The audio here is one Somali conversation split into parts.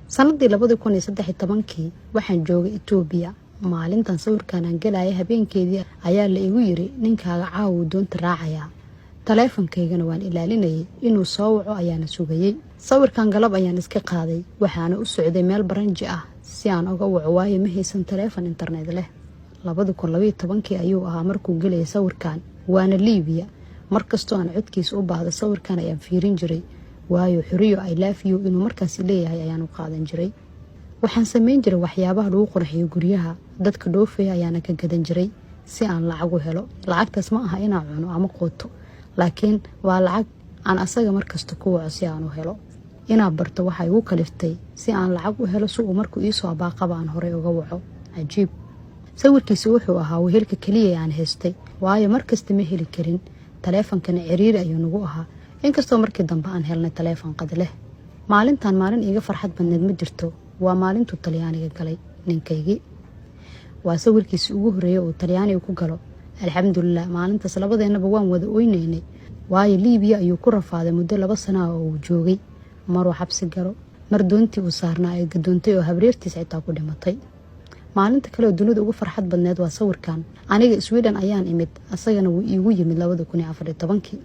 sanadii 2013 waxaan joogay Itoobiya. maalintan sawirkan aan galay habeenkeedii ayaa la igu yiri ninkaaga caawu doonta raacaya. taleefankaygana waan ilaalinayay inuu soo waco ayaan sugayay. sawirkan galab ayaan iska qaaday waxaana u socday meel baranji ah si aan uga waco waayo ma haysan taleefan internet leh. 2012 ayuu ahaa markuu galay sawirkan waana Liibiya. markastoo aan codkiisa u baahdo sawirkan ayaan fiirin jiray waayo xuriyo I love you inuu markaas leeyahay ayaan u qaadan jiray. waxaan sameyn jiray waxyaabaha lagu qurxiyo guryaha dadka dhoofay ayaan ka gadan jiray si aan lacag u helo. lacagtaas ma aha inaan cuno ama qooto laakiin waa lacag aan asaga markasta ku waco si aan u helo. inaan barto waxay ugu kaliftay si aan lacag u helo si uu markuu ii soo baaqaba aan hore uga waco. cajiib. sawirkiisa wuxuu ahaa wehelka kaliya aan haystay waayo markasta ma heli karin. taleefankana ciriiri ayuu nagu ahaa inkastoo markii dambe aan helnay taleefan qad leh. maalintan maalin iga farxad badneed ma jirto. waa maalintuu Talyaaniga galay ninkaygii. waa sawirkiisa ugu horeeyay oo Talyaaniga ku galo. alxamdulillah maalintaas labadeenaba waan wada oynaynay waayo Liibiya ayuu ku rafaaday muddo 2 sano oo uu joogay. mar xabsi garo mar doontii uu saarnaa ay gadoontay oo habreertiisa xitaa ku dhimatay. maalinta kale oo dunida ugu farxad badneed waa sawirkan. aniga Sweden ayaan imid asagana wuu iigu yimid 2014.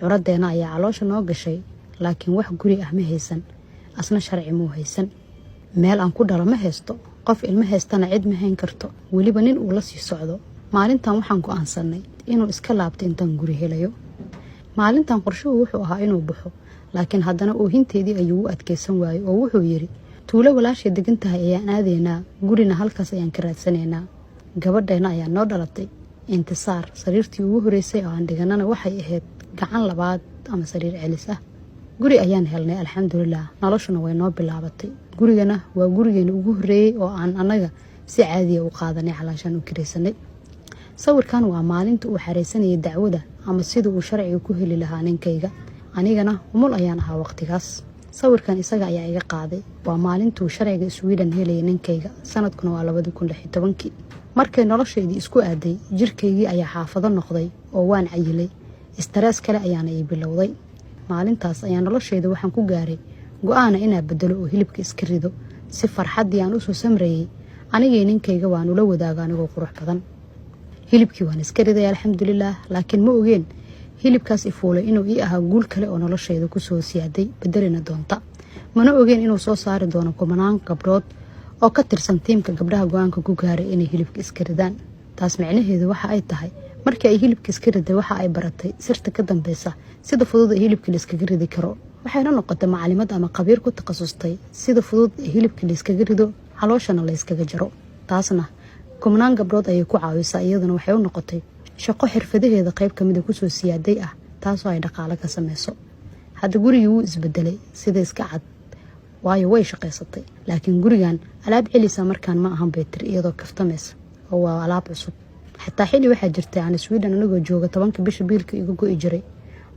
curadeena ayaa caloosha noo gashay laakiin wax guri ah ma haysan asna sharci muu haysan. meel aan ku dhalo ma haysto qof ilmo haystana cid ma hayn karto waliba nin uu la sii socdo. maalintan waxaan go'aansanay inuu iska laabto intaan guri helayo. maalintan qorshuhu wuxuu ahaa inuu baxo laakiin haddana oohinteedii ayuu u adkeysan waayay oo wuxuu yiri tuulo walaashay degan tahay ayaan aadeynaa gurina halkaas ayaan ka raadsanaynaa. gabadheena ayaa noo dhalatay intisaar. sariirtii ugu horeysay oo aan dhiganana waxay ahayd gacan labaad ama sariir celis ah. guri ayaan helnay alxamdulillah noloshuna way noo bilaabatay. gurigana waa gurigeena ugu horeeyay oo aan anaga si caadi ah u qaadanay calaashan u kireysanay. sawirkan waa maalinta uu xareysanayay dacwada ama sida uu sharciga ku heli lahaa ninkayga. anigana umul ayaan ahaa waqtigaas. sawirkan isaga ayaa iga qaaday. waa maalintuu sharciga Sweden helayay ninkayga. sanadkuna waa 2016. markay noloshaydii isku aaday jirkaygii ayaa xaafado noqday oo waan cayilay. stress kale ayaana ii bilowday. maalintaas ayaa noloshayda waxaan ku gaaray go'aan inaan bedelo oo hilibka iska rido si farxadii aan u soo samreeyay anigii ninkayga waan ula wadaagaa anigoo qurux badan. hilibkii waan iska riday alxamdulillah laakiin ma ogeen hilibkaas ifuulay inuu ii ahaa guul kale oo noloshayda ku soo siyaaday bedelina doonta. mana ogeen inuu soo saari doono kumanaan gabdhood oo ka tirsan tiimka gabdhaha go'aanka ku gaaray inay hilibka iska ridaan. taas macnaheedu waxa ay tahay markii ay hilibka iska riday waxa ay baratay sirta ka dambeysa sida fudud ee hilibka la iskaga ridi karo. waxayna noqotay macallimad ama qabiir ku takhasustay sida fudud ee hilibka la iskaga rido calooshana la iskaga jaro. taasna kumanaan gabdhood ayay ku caawisaa iyaduna waxay u noqotay shaqo xirfadaheeda qayb kamid ah ku soo siyaaday ah taasoo ay dhaqaale ka sameyso. hadda gurigii wuu isbedelay sida iska cad waayo way shaqaysatay laakiin gurigan alaab celisa markaan ma ahan beetir iyadoo kaftamaysa oo waa alaab cusub. xataa xilli waxaa jirtay aan Sweden anagoo jooga 10 bisha biilka igu go'i jiray.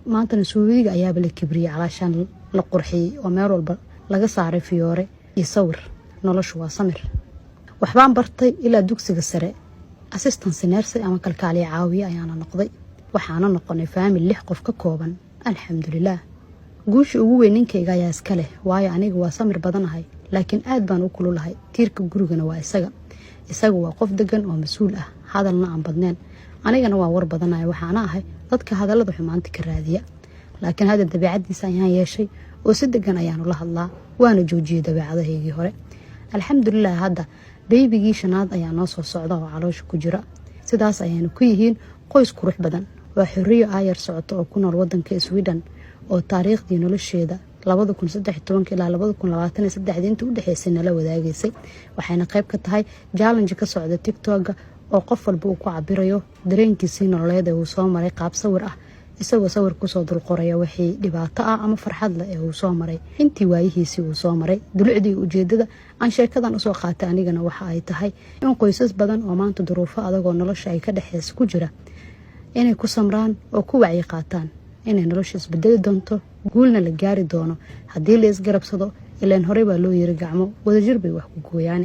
maantana Suudiga ayaaba la kibriyay calaashan la qurxiyay oo meel walba laga saaray fiyoore iyo sawir. noloshu waa samir. waxbaan bartay ilaa dugsiga sare. assistant nurse ama kalkaaliye caawiye ayaana noqday. waxaana noqonay family 6 qof ka kooban. alxamdulillah. guusha ugu weyn ninkayga ayaa iska leh waayo aniga waa samir badanahay laakiin aad baan u kululahay. tiirka gurigana waa isaga. isagu waa qof degan oo mas'uul ah hadalna aan badneen. anigana waa war badanahay waxaana ahay dadka hadallada xumaanta ka raadiya. laakiin hadda dabeecadiisa ayaan yeeshay oo si degan ayaan ula hadlaa waana joojiyay dabeecadahaygii hore. alxamdulillah hadda baybigii shanaad ayaa noo soo socda oo caloosha ku jira. sidaas ayaanu ku yihiin qoys qurux badan. waa xuriyo aayar socoto oo ku nool wadanka Sweden oo taariikhdii nolosheeda 2013 ilaa 2023 inta u dhaxaysay nala wadaagaysay. waxayna qayb ka tahay challenge ka socda TikTok oo qof walba uu ku cabirayo dareenkiisa nololeed ee uu soo maray qaab sawir ah isagoo sawir ku soo dul qoraya wixii dhibaato ah ama farxad leh ee uu soo maray intii waayihiisii uu soo maray. dulucdii ujeedada aan sheekadan u soo qaatay anigana waxa ay tahay in qoysas badan oo maanta duruufo adag oo nolosha ay ka dhaxayso ku jira inay ku samraan oo ku wacyi qaataan inay nolosha isbedeli doonto guulna la gaari doono haddii la isgarabsado ilaan hore baa loo yiri gacmo wadajir bay wax ku gooyaan.